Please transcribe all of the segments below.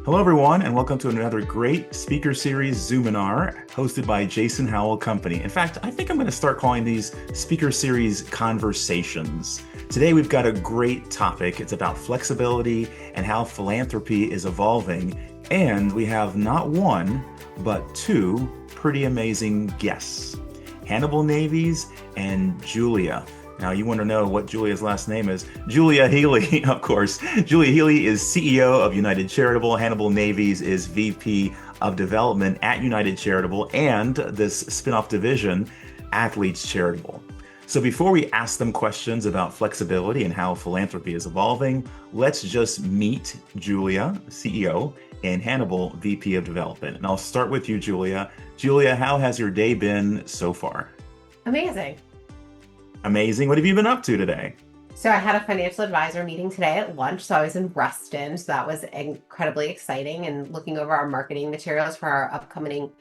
Hello, everyone, and welcome to another great speaker series Zoominar hosted by Jason Howell Company. In fact, I think I'm going to start calling these speaker series conversations. Today, we've got a great topic. It's about flexibility and how philanthropy is evolving. And we have not one, but two pretty amazing guests, Hannibal Navies and Julia. Now, you want to know what Julia's last name is. Julia Healey, of course. Julia Healey is CEO of United Charitable. Hannibal Navies is VP of Development at United Charitable and this spinoff division, Athletes Charitable. So before we ask them questions about flexibility and how philanthropy is evolving, let's just meet Julia, CEO, and Hannibal, VP of Development. And I'll start with you, Julia. Julia, how has your day been so far? Amazing. Amazing. What have you been up to today? So I had a financial advisor meeting today at lunch. So I was in Reston. So that was incredibly exciting and looking over our marketing materials for our upcoming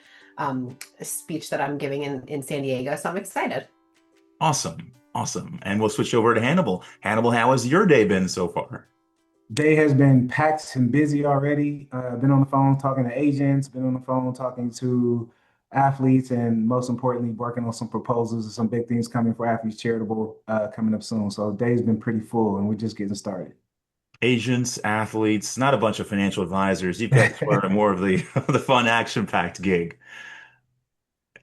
speech that I'm giving in San Diego. So I'm excited. Awesome. Awesome. And we'll switch over to Hannibal. Hannibal, how has your day been so far? Day has been packed and busy already. Been on the phone talking to agents, been on the phone talking to athletes, and most importantly, working on some proposals and some big things coming for Athletes Charitable coming up soon. So day's been pretty full, and we're just getting started. Agents, athletes, not a bunch of financial advisors. You've got sort of more of the the fun, action-packed gig.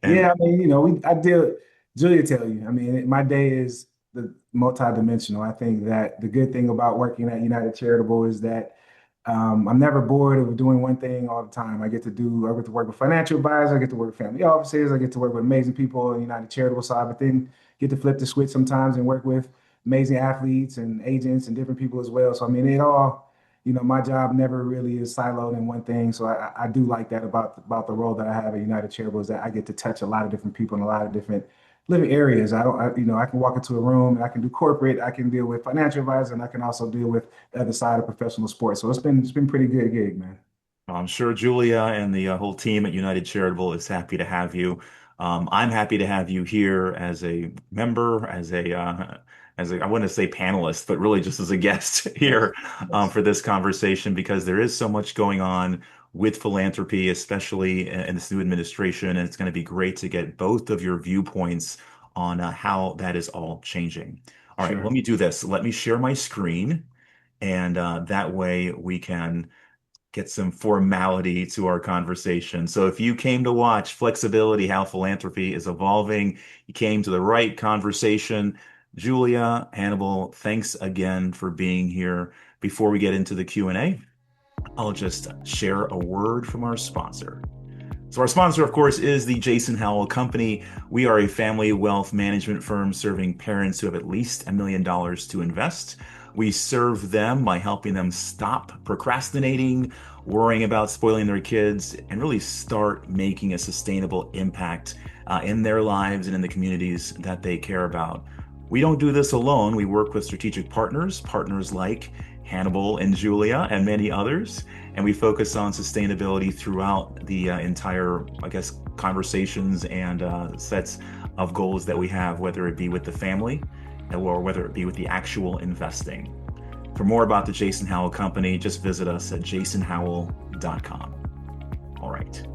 And Yeah, I mean, I deal, Julia tell you, I mean, my day is the multidimensional. I think that the good thing about working at United Charitable is that I'm never bored of doing one thing all the time. I get to work with financial advisors, I get to work with family offices, I get to work with amazing people in United Charitable side, but then get to flip the switch sometimes and work with amazing athletes and agents and different people as well. So I mean, my job never really is siloed in one thing. So I do like that about the role that I have at United Charitable is that I get to touch a lot of different people in a lot of different living areas. I can walk into a room and I can do corporate, I can deal with financial advisor, and I can also deal with the other side of professional sports. So it's been pretty good gig, man. I'm sure Julia and the whole team at United Charitable is happy to have you. I'm happy to have you here as a member, I wouldn't say panelist, but really just as a guest Yes. here Yes. for this conversation because there is so much going on with philanthropy, especially in this new administration, and it's going to be great to get both of your viewpoints on how that is all changing. All right, let Sure. me do this. Let me share my screen, and that way we can get some formality to our conversation. So if you came to watch Flexibility, How Philanthropy is Evolving, you came to the right conversation. Julia, Hannibal, thanks again for being here. Before we get into the Q&A, I'll just share a word from our sponsor. So our sponsor, of course, is the Jason Howell Company. We are a family wealth management firm serving parents who have at least $1 million to invest. We serve them by helping them stop procrastinating, worrying about spoiling their kids, and really start making a sustainable impact in their lives and in the communities that they care about. We don't do this alone. We work with strategic partners, partners like Hannibal and Julia and many others, and we focus on sustainability throughout the entire, I guess, conversations and sets of goals that we have, whether it be with the family or whether it be with the actual investing. For more about the Jason Howell Company, just visit us at jasonhowell.com. All right.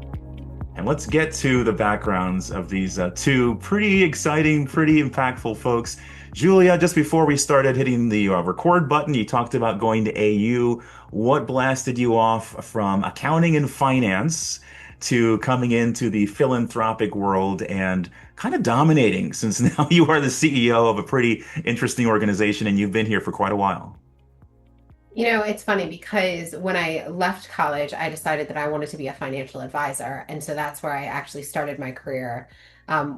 And let's get to the backgrounds of these two pretty exciting, pretty impactful folks. Julia, just before we started hitting the record button, you talked about going to AU. What blasted you off from accounting and finance to coming into the philanthropic world and kind of dominating since now you are the CEO of a pretty interesting organization and you've been here for quite a while? It's funny because when I left college, I decided that I wanted to be a financial advisor. And so that's where I actually started my career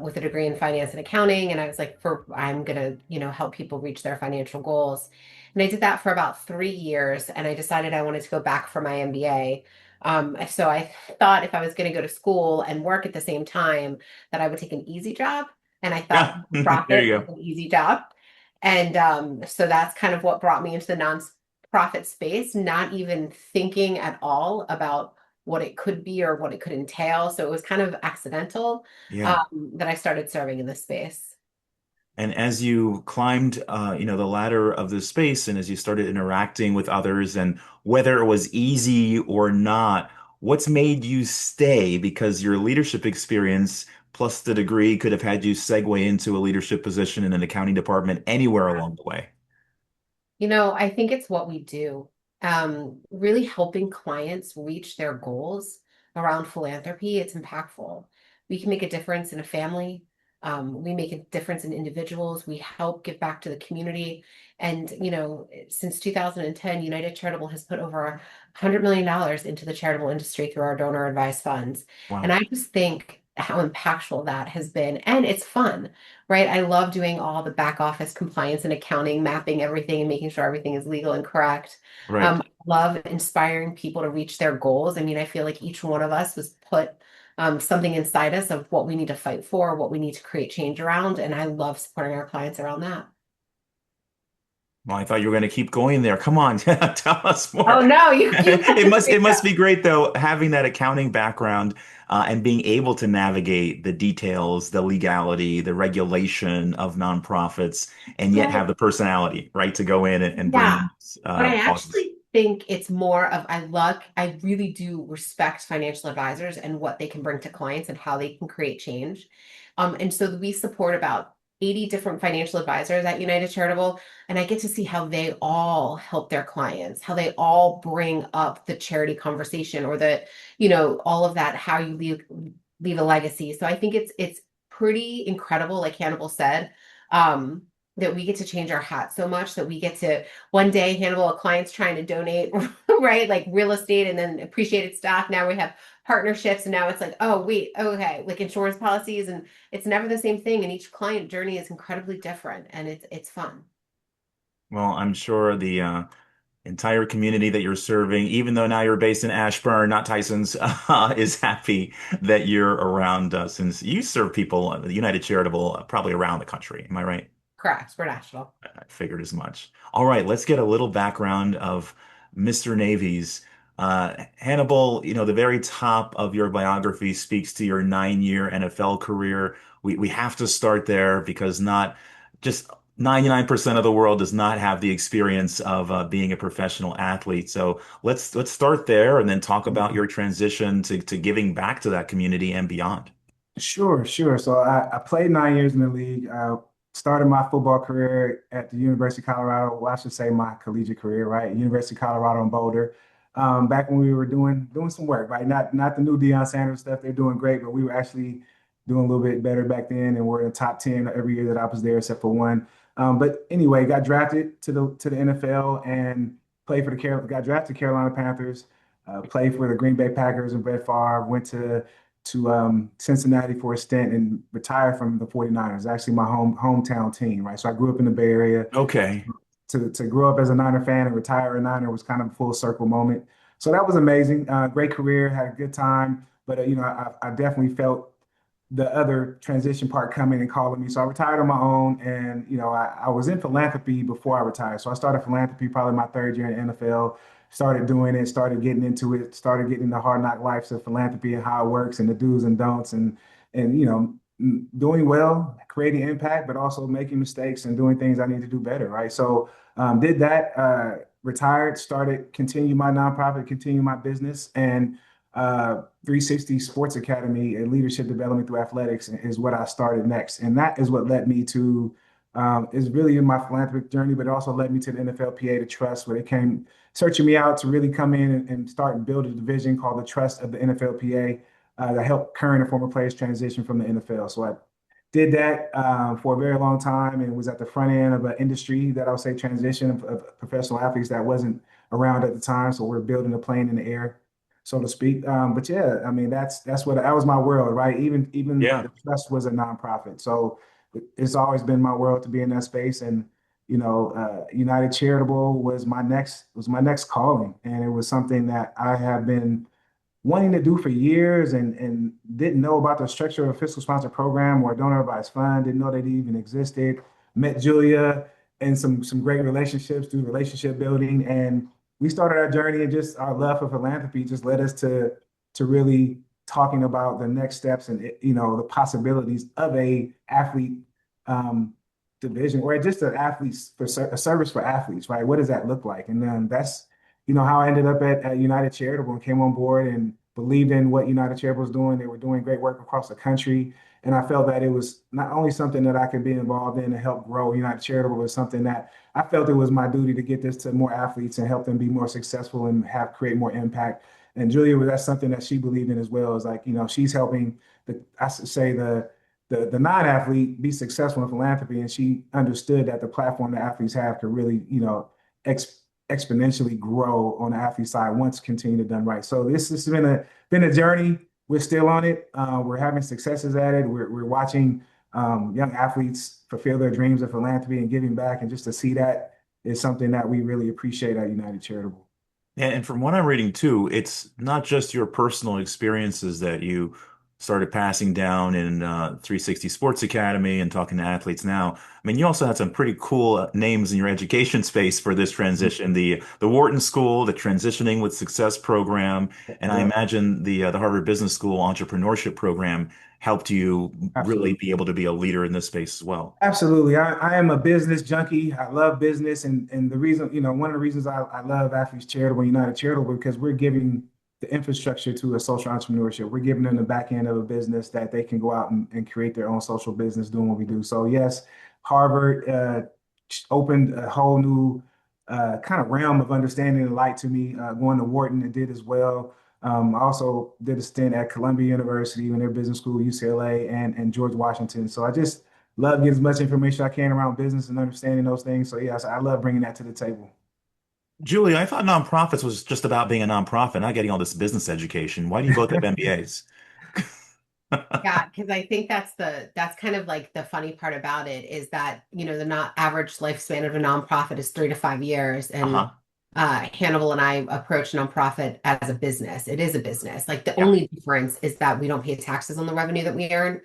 with a degree in finance and accounting. And I was like, I'm going to, help people reach their financial goals. And I did that for about 3 years. And I decided I wanted to go back for my MBA. So I thought if I was going to go to school and work at the same time, that I would take an easy job. And I thought Yeah, there profit you was go. an easy job. And so that's kind of what brought me into the nonprofit space, not even thinking at all about what it could be or what it could entail. So it was kind of accidental Yeah. that I started serving in this space. And as you climbed, the ladder of this space, and as you started interacting with others, and whether it was easy or not, what's made you stay? Because your leadership experience plus the degree could have had you segue into a leadership position in an accounting department anywhere along the way. I think it's what we do. Really helping clients reach their goals around philanthropy, it's impactful. We can make a difference in a family. We make a difference in individuals. We help give back to the community. And, since 2010, United Charitable has put over $100 million into the charitable industry through our donor advised funds. And Wow. I just think how impactful that has been. And it's fun, right? I love doing all the back office compliance and accounting, mapping everything and making sure everything is legal and correct. Right. I love inspiring people to reach their goals. I mean, I feel like each one of us was put something inside us of what we need to fight for, what we need to create change around. And I love supporting our clients around that. Well, I thought you were going to keep going there. Come on, tell us Oh more. no, you got It the must streak it must up. be great though, having that accounting background and being able to navigate the details, the legality, the regulation of nonprofits, and yet have Well, the personality, right, to go in and bring yeah. in But I causes. actually think it's more of I really do respect financial advisors and what they can bring to clients and how they can create change. And so we support about 80 different financial advisors at United Charitable, and I get to see how they all help their clients, how they all bring up the charity conversation or all of that, how you leave a legacy. So I think it's pretty incredible, like Hannibal said, that we get to change our hat so much that we get to one day Hannibal, a client's trying to donate, right? Like real estate and then appreciated stock. Now we have partnerships and now it's like, oh, wait, okay, like insurance policies and it's never the same thing. And each client journey is incredibly different and it's fun. Well, I'm sure the entire community that you're serving, even though now you're based in Ashburn, not Tyson's, is happy that you're around since you serve people, the United Charitable, probably around the country. Am I right? Correct. We're national. I figured as much. All right, let's get a little background of Mr. Navies. Hannibal, the very top of your biography speaks to your 9-year NFL career. We have to start there because not just 99% of the world does not have the experience of being a professional athlete. So let's start there and then talk about your transition to giving back to that community and beyond. Sure, sure. So I played 9 years in the league. Started my football career at the University of Colorado. Well, I should say my collegiate career, right? University of Colorado in Boulder. Back when we were doing some work, right? Not the new Deion Sanders stuff. They're doing great, but we were actually doing a little bit better back then, and we're in the top 10 every year that I was there, except for one. But anyway, got drafted to the NFL and got drafted to Carolina Panthers. Played for the Green Bay Packers and Brett Favre. Went to Cincinnati for a stint and retired from the 49ers, actually my hometown team, right? So I grew up in the Bay Area. Okay. To grow up as a Niner fan and retire a Niner was kind of a full circle moment. So that was amazing. Great career, had a good time. But I definitely felt the other transition part coming and calling me. So I retired on my own, and I was in philanthropy before I retired. So I started philanthropy probably my third year in the NFL. Started doing it, started getting into it, started getting the hard knock lives of philanthropy and how it works and the do's and don'ts, and doing well, creating impact, but also making mistakes and doing things I need to do better. Right. So did that. Retired, started, continue my nonprofit, continue my business, and 360 Sports Academy and leadership development through athletics is what I started next. And that is what led me to, is really in my philanthropic journey, but it also led me to the NFLPA, to Trust, where they came searching me out to really come in and start and build a division called the Trust of the NFLPA that help current and former players transition from the NFL. So I did that for a very long time and was at the front end of an industry that I would say transition of professional athletes that wasn't around at the time. So we're building a plane in the air, so to speak. But yeah, I mean that's what that was my world, right? Even Yeah. the trust was a nonprofit, so it's always been my world to be in that space. And United Charitable was my next calling, and it was something that I have been wanting to do for years and didn't know about the structure of a fiscal sponsor program or a donor advised fund, didn't know they even existed. Met Julia and some great relationships through relationship building. And we started our journey, and just our love for philanthropy just led us to really talking about the next steps and the possibilities of a athlete um, division or just an athletes for a service for athletes, right? What does that look like? And then that's, how I ended up at United Charitable and came on board and believed in what United Charitable was doing. They were doing great work across the country. And I felt that it was not only something that I could be involved in and help grow United Charitable, but something that I felt it was my duty to get this to more athletes and help them be more successful and create more impact. And Julia, that's something that she believed in as well. Is like, she's helping I should say the non-athlete be successful in philanthropy, and she understood that the platform that athletes have could really, exponentially grow on the athlete side once continued done right. So this has been a journey. We're still on it. We're having successes at it. We're watching young athletes fulfill their dreams of philanthropy and giving back, and just to see that is something that we really appreciate at United Charitable. And from what I'm reading too, it's not just your personal experiences that you started passing down in 360 Sports Academy and talking to athletes now. I mean, you also had some pretty cool names in your education space for this transition. The Wharton School, the Transitioning with Success program, and I Yeah, imagine the Harvard Business School entrepreneurship program helped you really absolutely. be able to be a leader in this space as well. Absolutely. I am a business junkie. I love business. And the reason, one of the reasons I love Athletes Charitable, United Charitable, because we're giving the infrastructure to a social entrepreneurship. We're giving them the back end of a business that they can go out and create their own social business doing what we do. So yes, Harvard opened a whole new kind of realm of understanding and light to me. Going to Wharton, it did as well. I also did a stint at Columbia University in their business school, UCLA, and George Washington. So I just love getting as much information I can around business and understanding those things. So yes, I love bringing that to the table. Julie, I thought nonprofits was just about being a nonprofit, not getting all this business education. Why do you both have MBAs? Yeah, because I think that's kind of like the funny part about it is that, the not average lifespan of a nonprofit is 3 to 5 years. And Uh-huh. Hannibal and I approach nonprofit as a business. It is a business. Like the Yeah. only difference is that we don't pay taxes on the revenue that we earn.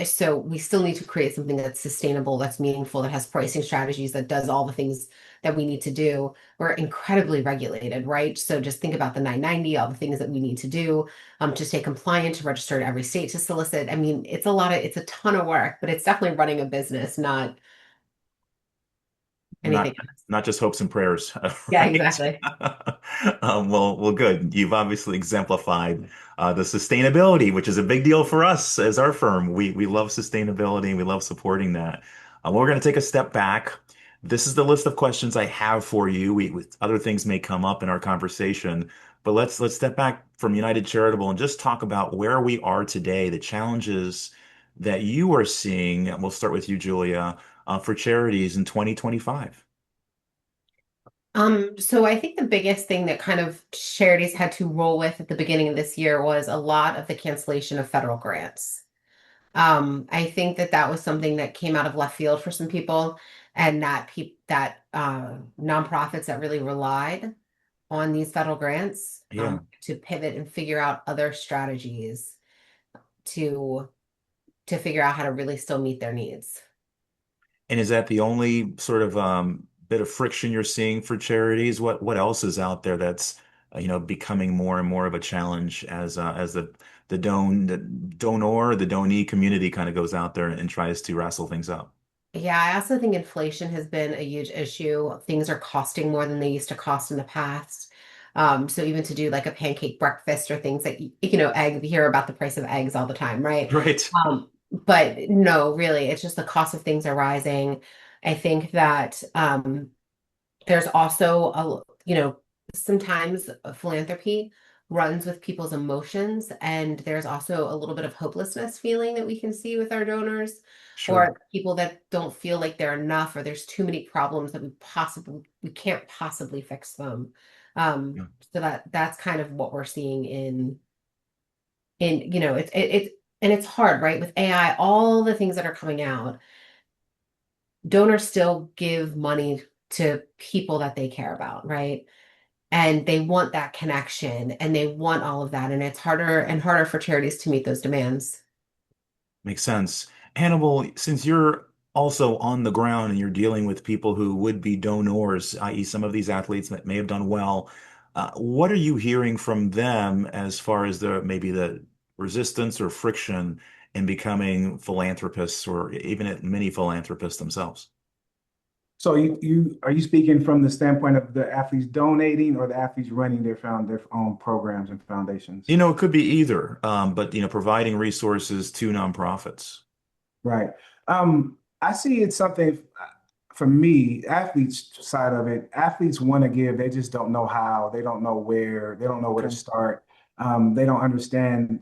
So we still need to create something that's sustainable, that's meaningful, that has pricing strategies, that does all the things that we need to do. We're incredibly regulated, right? So just think about the 990, all the things that we need to do to stay compliant, to register to every state to solicit. I mean, it's a ton of work, but it's definitely running a business, not Not anything else. not just hopes and prayers, Yeah, right? exactly. Well, good. You've obviously exemplified the sustainability, which is a big deal for us as our firm. We love sustainability and we love supporting that. We're going to take a step back. This is the list of questions I have for you. Other things may come up in our conversation, but let's step back from United Charitable and just talk about where we are today, the challenges that you are seeing. And we'll start with you, Julia, for charities in 2025. So I think the biggest thing that kind of charities had to roll with at the beginning of this year was a lot of the cancellation of federal grants. I think that that was something that came out of left field for some people, and that nonprofits that really relied on these federal grants Yeah. to pivot and figure out other strategies to figure out how to really still meet their needs. And is that the only sort of bit of friction you're seeing for charities? What else is out there that's becoming more and more of a challenge as the donor, the donee community kind of goes out there and tries to wrestle things up? Yeah, I also think inflation has been a huge issue. Things are costing more than they used to cost in the past. So even to do like a pancake breakfast or things like, egg, we hear about the price of eggs all the time, right? Right. But no, really, it's just the cost of things are rising. I think that there's also sometimes philanthropy runs with people's emotions, and there's also a little bit of hopelessness feeling that we can see with our donors, Sure. or people that don't feel like they're enough, or there's too many problems that we can't possibly fix them. Um, Yeah. so that's kind of what we're seeing in it's and it's hard, right? With AI, all the things that are coming out, donors still give money to people that they care about, right? And they want that connection and they want all of that. And it's harder and harder for charities to meet those demands. Makes sense. Hannibal, since you're also on the ground and you're dealing with people who would be donors, i.e., some of these athletes that may have done well, what are you hearing from them as far as maybe the resistance or friction and becoming philanthropists or even mini philanthropists themselves. So you are you speaking from the standpoint of the athletes donating or the athletes running their own programs and foundations? It could be either, but providing resources to nonprofits. Right. I see it's something for me, athletes side of it, athletes want to give, they just don't know how, they don't know where, they don't know where to Okay. start. They don't understand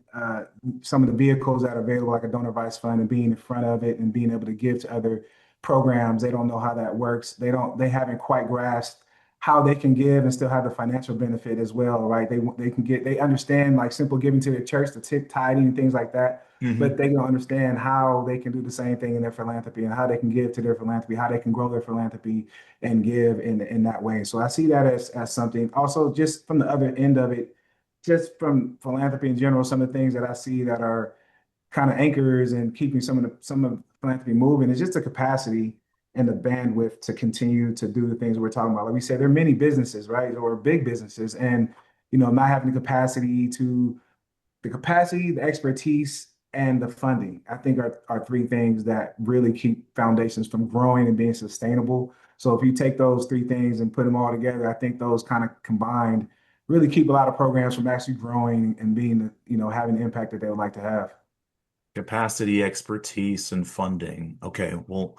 some of the vehicles that are available, like a donor advised fund, and being in front of it and being able to give to other programs. They don't know how that works. They haven't quite grasped how they can give and still have the financial benefit as well, right? They understand like simple giving to the church, the tip tithing and things like that, but Hmm. they don't understand how they can do the same thing in their philanthropy and how they can give to their philanthropy, how they can grow their philanthropy and give in that way. So I see that as something. Also, just from the other end of it, just from philanthropy in general, some of the things that I see that are kind of anchors and keeping some of philanthropy moving is just the capacity and the bandwidth to continue to do the things we're talking about. Like we said, there are many businesses, right, or big businesses, and not having the capacity, the expertise, and the funding, I think are three things that really keep foundations from growing and being sustainable. So if you take those three things and put them all together, I think those kind of combined really keep a lot of programs from actually growing and being, having the impact that they would like to have. Capacity, expertise, and funding. Okay, we'll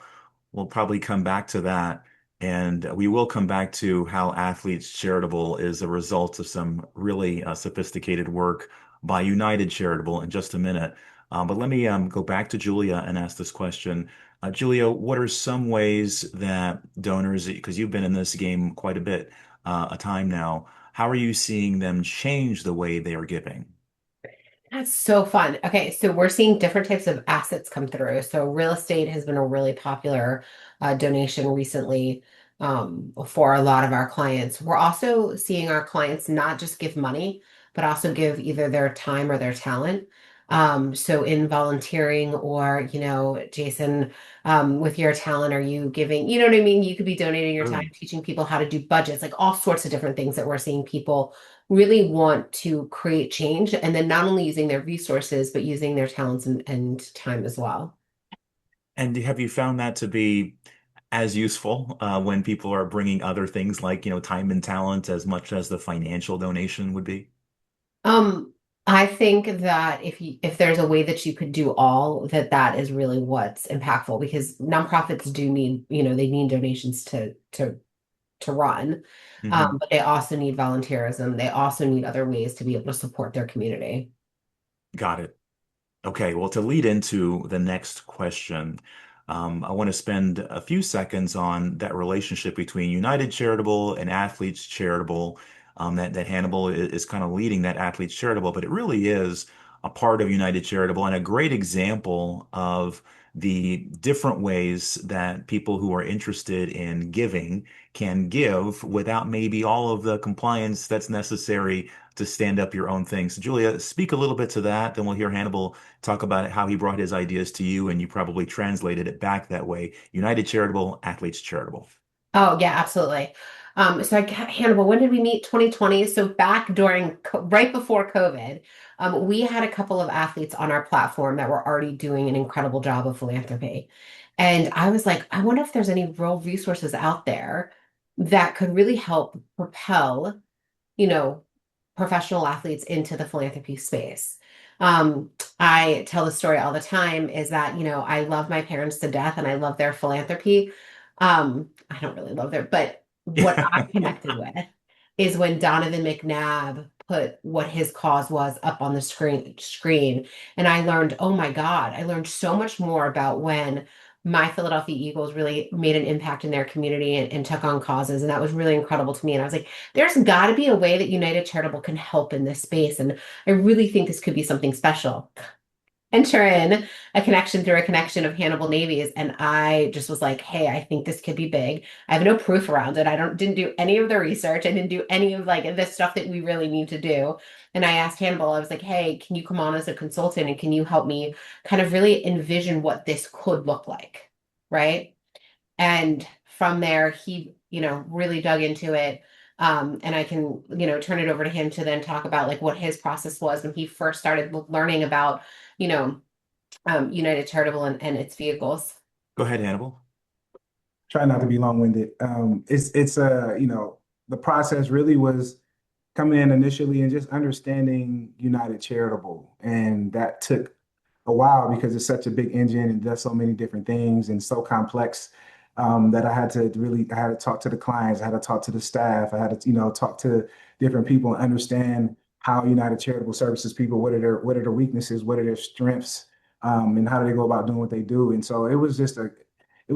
probably come back to that. And we will come back to how Athletes Charitable is a result of some really sophisticated work by United Charitable in just a minute. But let me go back to Julia and ask this question. Julia, what are some ways that donors, because you've been in this game quite a time now, how are you seeing them change the way they are giving? That's so fun. Okay, so we're seeing different types of assets come through. So real estate has been a really popular donation recently for a lot of our clients. We're also seeing our clients not just give money, but also give either their time or their talent. So in volunteering or, Jason, with your talent, are you giving, you know what I mean? You could be donating your time, True. teaching people how to do budgets, like all sorts of different things that we're seeing people really want to create change and then not only using their resources, but using their talents and time as well. And have you found that to be as useful when people are bringing other things like, time and talent as much as the financial donation would be? Um, I think that if there's a way that you could do all, that is really what's impactful because nonprofits do need, they need donations to run. Hmm. But they also need volunteerism. They also need other ways to be able to support their community. Got it. Okay, well, to lead into the next question, I want to spend a few seconds on that relationship between United Charitable and Athletes Charitable. That Hannibal is kind of leading that Athletes Charitable, but it really is a part of United Charitable and a great example of the different ways that people who are interested in giving can give without maybe all of the compliance that's necessary to stand up your own things. Julia, speak a little bit to that, then we'll hear Hannibal talk about how he brought his ideas to you and you probably translated it back that way. United Charitable, Athletes Charitable. Oh, yeah, absolutely. Hannibal, when did we meet? 2020. So back right before COVID, we had a couple of athletes on our platform that were already doing an incredible job of philanthropy. And I was like, I wonder if there's any real resources out there that could really help propel you know, professional athletes into the philanthropy space. Um, I tell the story all the time is that, I love my parents to death and I love their philanthropy. I don't really love their, but what I connected with is when Donovan McNabb put what his cause was up on the screen. And I learned, oh my God, I learned so much more about when my Philadelphia Eagles really made an impact in their community and took on causes. And that was really incredible to me. And I was like, there's got to be a way that United Charitable can help in this space. And I really think this could be something special. Enter in a connection of Hannibal Navies. And I just was like, hey, I think this could be big. I have no proof around it. Didn't do any of the research. I didn't do any of like the stuff that we really need to do. And I asked Hannibal, I was like, hey, can you come on as a consultant and can you help me kind of really envision what this could look like? Right. And from there, he, really dug into it. And I can, turn it over to him to then talk about like what his process was when he first started learning about, you know, United Charitable and its vehicles. Go ahead, Hannibal. Try not to be long-winded. The process really was coming in initially and just understanding United Charitable. And that took a while because it's such a big engine and does so many different things and so complex that I had to talk to the clients, I had to talk to the staff, I had to, talk to different people and understand how United Charitable services people, what are their weaknesses, what are their strengths, and how do they go about doing what they do. And so it was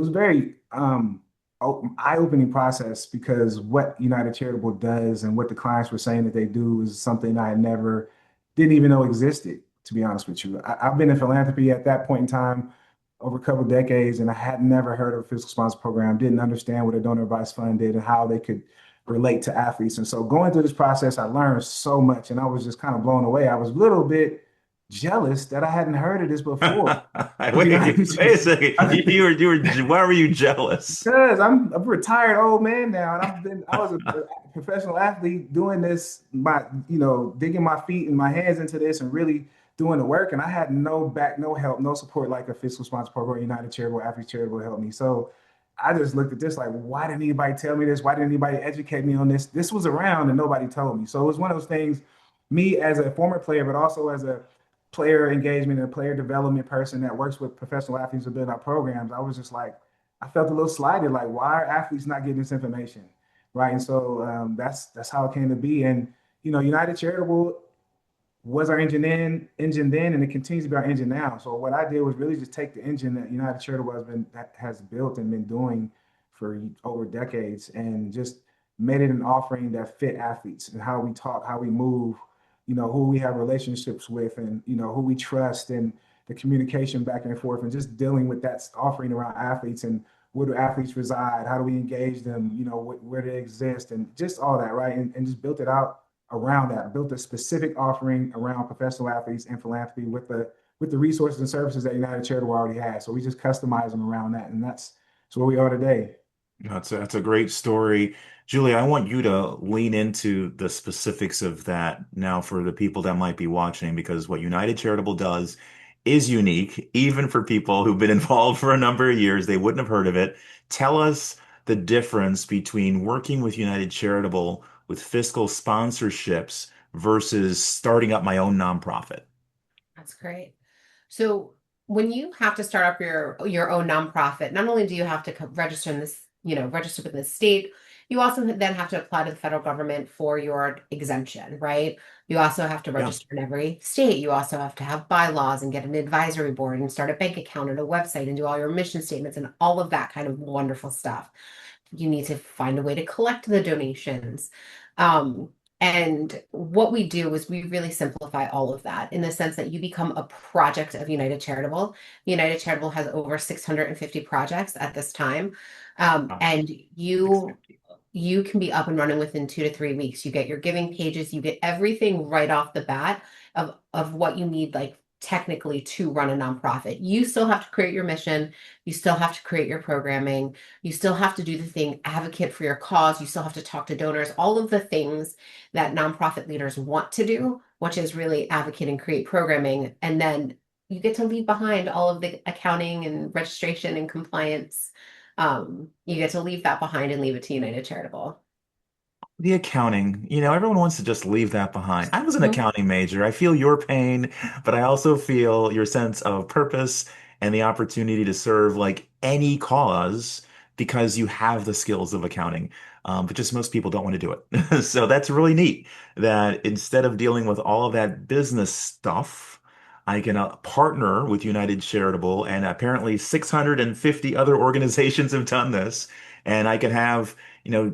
very eye-opening process because what United Charitable does and what the clients were saying that they do is something I never didn't even know existed, to be honest with you. I've been in philanthropy at that point in time over a couple of decades, and I had never heard of a fiscal sponsor program, didn't understand what a donor advised fund did and how they could relate to athletes. And so going through this process, I learned so much and I was just kind of blown away. I was a little bit jealous that I hadn't heard of this before, to be Wait, honest wait a with second. you. Why were you jealous? Because I'm a retired old man now, and I was a professional athlete doing this by, digging my feet and my hands into this and really doing the work. And I had no back, no help, no support like a fiscal sponsor program, United Charitable, Athletes Charitable helped me. So I just looked at this like, why didn't anybody tell me this? Why didn't anybody educate me on this? This was around and nobody told me. So it was one of those things, me as a former player, but also as a player engagement and player development person that works with professional athletes to build out programs, I was just like, I felt a little slighted, like why are athletes not getting this information, right? And so that's how it came to be. And United Charitable was our engine then, and it continues to be our engine now. So what I did was really just take the engine that United Charitable has built and been doing for over decades, and just made it an offering that fit athletes and how we talk, how we move, who we have relationships with, and who we trust, and the communication back and forth, and just dealing with that offering around athletes and where do athletes reside, how do we engage them, where they exist, and just all that, right? And just built it out around that, built a specific offering around professional athletes and philanthropy with the resources and services that United Charitable already has. So we just customize them around that, and that's where we are today. That's a great story. Julie, I want you to lean into the specifics of that now for the people that might be watching, because what United Charitable does is unique, even for people who've been involved for a number of years. They wouldn't have heard of it. Tell us the difference between working with United Charitable with fiscal sponsorships versus starting up my own nonprofit. That's great. So when you have to start up your own nonprofit, not only do you have to register in this, register with the state, you also then have to apply to the federal government for your exemption, right? You also have to Yeah. register in every state. You also have to have bylaws and get an advisory board and start a bank account and a website and do all your mission statements and all of that kind of wonderful stuff. You need to find a way to collect the donations. Um, and what we do is we really simplify all of that in the sense that you become a project of United Charitable. United Charitable has over 650 projects at this time. Wow. And you can be up and running within 2 to 3 weeks. You get your giving pages, you get everything right off the bat of what you need, like technically to run a nonprofit. You still have to create your mission, you still have to create your programming, you still have to do the thing, advocate for your cause, you still have to talk to donors, all of the things that nonprofit leaders want to do, which is really advocate and create programming. And then you get to leave behind all of the accounting and registration and compliance. You get to leave that behind and leave it to United Charitable. The accounting, everyone wants to just leave that behind. I was an Mhm. accounting major. I feel your pain, but I also feel your sense of purpose and the opportunity to serve like any cause because you have the skills of accounting. But just most people don't want to do it. So that's really neat that instead of dealing with all of that business stuff, I can partner with United Charitable, and apparently 650 other organizations have done this. And I can have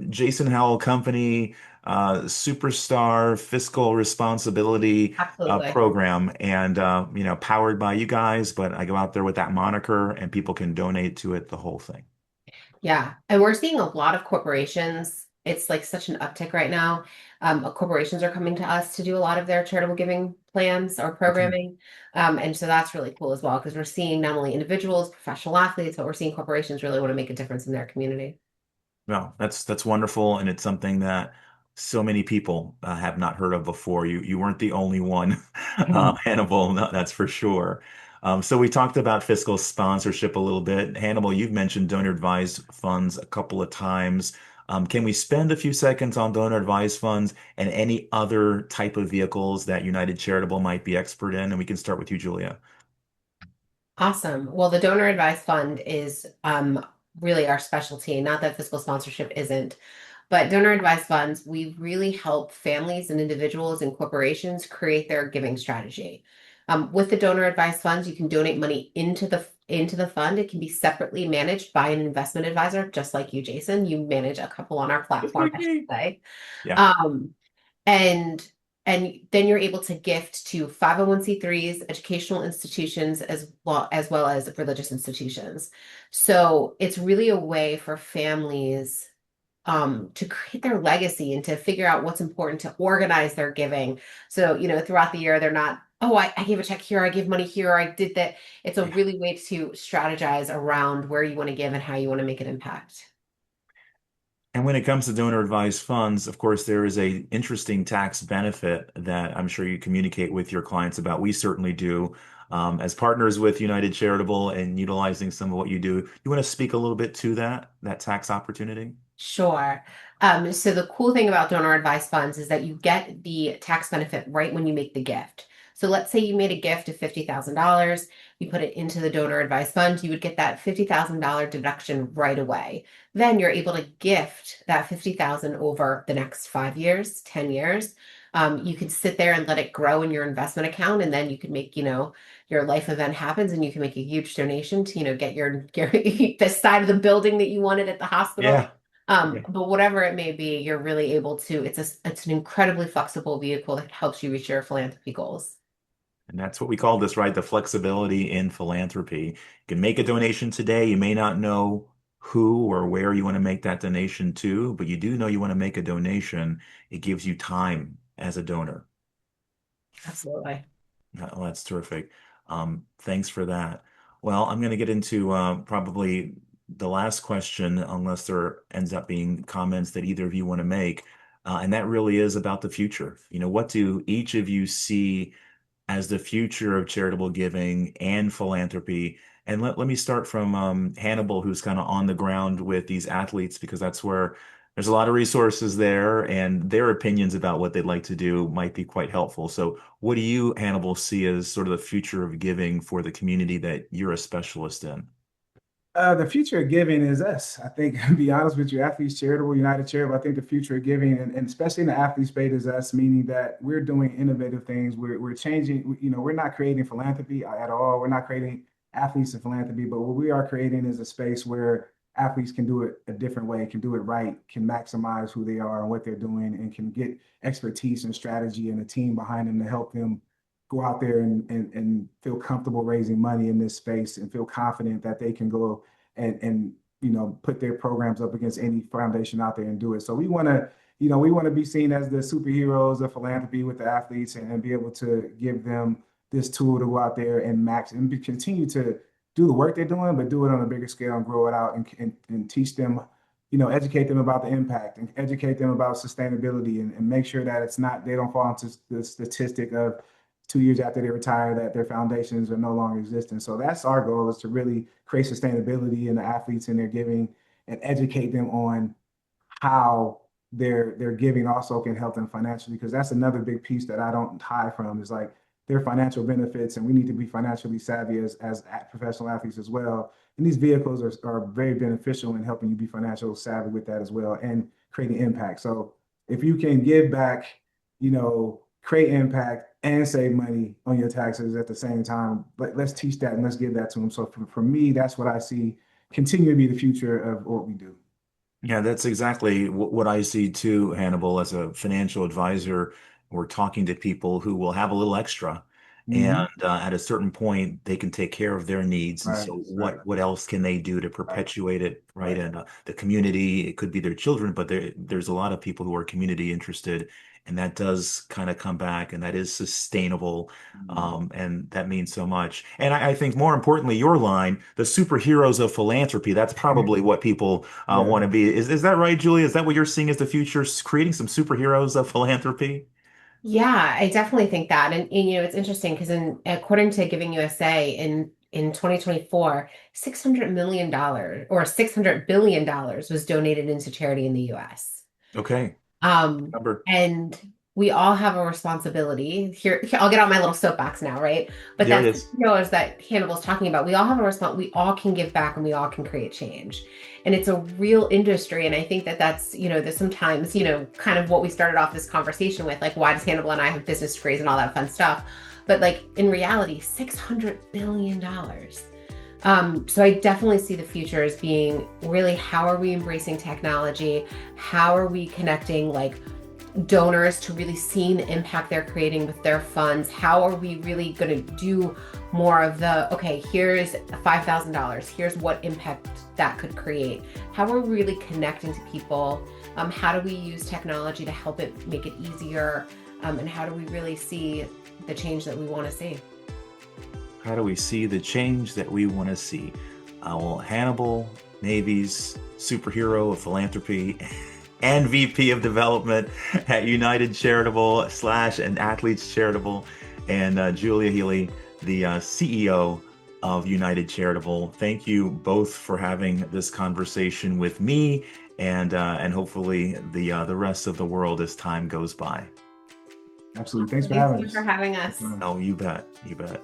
Jason Howell Company, superstar fiscal responsibility Absolutely. program, and powered by you guys. But I go out there with that moniker, and people can donate to it, the whole thing. Yeah. And we're seeing a lot of corporations. It's like such an uptick right now. Corporations are coming to us to do a lot of their charitable giving plans or Okay. programming. And so that's really cool as well, because we're seeing not only individuals, professional athletes, but we're seeing corporations really want to make a difference in their community. No, that's wonderful, and it's something that so many people have not heard of before. You weren't the only one, Hannibal. No, that's for sure. So we talked about fiscal sponsorship a little bit. Hannibal, you've mentioned donor advised funds a couple of times. Can we spend a few seconds on donor advised funds and any other type of vehicles that United Charitable might be expert in? And we can start with you, Julia. Awesome. Well, the donor advised fund is really our specialty, not that fiscal sponsorship isn't. But donor advised funds, we really help families and individuals and corporations create their giving strategy. With the donor advised funds, you can donate money into the fund. It can be separately managed by an investment advisor, just like you, Jason. You manage a couple on our Just platform, like I should me. say. Yeah. Um, and and then you're able to gift to 501(c)(3)s, educational institutions, as well as religious institutions. So it's really a way for families to create their legacy and to figure out what's important to organize their giving. So, throughout the year, they're not, oh, I gave a check here, I give money here, I did that. It's a Yeah. really way to strategize around where you want to give and how you want to make an impact. And when it comes to donor advised funds, of course, there is a interesting tax benefit that I'm sure you communicate with your clients about. We certainly do. As partners with United Charitable and utilizing some of what you do, you want to speak a little bit to that tax opportunity? Sure. So the cool thing about donor advised funds is that you get the tax benefit right when you make the gift. So let's say you made a gift of $50,000, you put it into the donor advised fund, you would get that $50,000 deduction right away. Then you're able to gift that 50,000 over the next 5 years, 10 years. You could sit there and let it grow in your investment account, and then you could make, your life event happens and you can make a huge donation to, get your the side of the building that you wanted at the hospital. Yeah. Yeah. But whatever it may be, you're really able to, it's an incredibly flexible vehicle that helps you reach your philanthropy goals. And that's what we call this, right? The flexibility in philanthropy. You can make a donation today. You may not know who or where you want to make that donation to, but you do know you want to make a donation. It gives you time as a donor. Absolutely. Oh, that's terrific. Thanks for that. Well, I'm going to get into probably the last question, unless there ends up being comments that either of you want to make. And that really is about the future. What do each of you see as the future of charitable giving and philanthropy? And let me start from Hannibal, who's kind of on the ground with these athletes, because that's where there's a lot of resources there, and their opinions about what they'd like to do might be quite helpful. So, what do you, Hannibal, see as sort of the future of giving for the community that you're a specialist in? The future of giving is us. I think, to be honest with you, Athletes Charitable, United Charitable, I think the future of giving, and especially in the athlete space, is us, meaning that we're doing innovative things. We're changing, we're not creating philanthropy at all. We're not creating athletes in philanthropy, but what we are creating is a space where athletes can do it a different way, can do it right, can maximize who they are and what they're doing, and can get expertise and strategy and a team behind them to help them go out there and feel comfortable raising money in this space and feel confident that they can go and put their programs up against any foundation out there and do it. So we want to be seen as the superheroes of philanthropy with the athletes and be able to give them this tool to go out there and continue to do the work they're doing, but do it on a bigger scale and grow it out and teach them, educate them about the impact and educate them about sustainability and make sure that they don't fall into the statistic of 2 years after they retire that their foundations are no longer existing. So that's our goal, is to really create sustainability in the athletes and their giving and educate them on how their giving also can help them financially, because that's another big piece that I don't hide from, is like their financial benefits, and we need to be financially savvy as professional athletes as well. And these vehicles are very beneficial in helping you be financial savvy with that as well and creating impact. So if you can give back, create impact and save money on your taxes at the same time, but let's teach that and let's give that to them. So for me, that's what I see continue to be the future of what we do. Yeah, that's exactly what I see too, Hannibal. As a financial advisor, we're talking to people who will have a little extra, and Hmm. at a certain point, they can take care of their needs. And Right, so, right, what else can they do to right, perpetuate it, right? right. And the community, it could be their children, but there's a lot of people who are community interested, and that does kind of come back, and that is sustainable. Mhm. And that means so much. And I think more importantly, your line, the superheroes of philanthropy, that's probably what people Yeah. want to be. Is that right, Julia? Is that what you're seeing as the future? Creating some superheroes of philanthropy? Yeah, I definitely think that. And it's interesting because according to Giving USA in 2024, $600 million or $600 billion was donated into charity in the US. Okay. Um, Number. and we all have a responsibility here. I'll get out my little soapbox now, right? But There it that's is. pillars that Hannibal's talking about. We all have a response. We all can give back and we all can create change. And it's a real industry. And I think that that's sometimes, kind of what we started off this conversation with, like, why does Hannibal and I have business degrees and all that fun stuff? But like in reality, $600 billion. So I definitely see the future as being really how are we embracing technology? How are we connecting like donors to really seeing the impact they're creating with their funds? How are we really going to do more of the, okay, here's $5,000, here's what impact that could create? How are we really connecting to people? How do we use technology to help it make it easier? And how do we really see the change that we want to see? How do we see the change that we want to see? Well, Hannibal, Navies, superhero of philanthropy, and VP of development at United Charitable / and Athletes Charitable, and Julia Healey, the CEO of United Charitable. Thank you both for having this conversation with me, and hopefully the rest of the world as time goes by. Absolutely. Thanks for Thanks having so much us. for having us. Oh, you bet. You bet.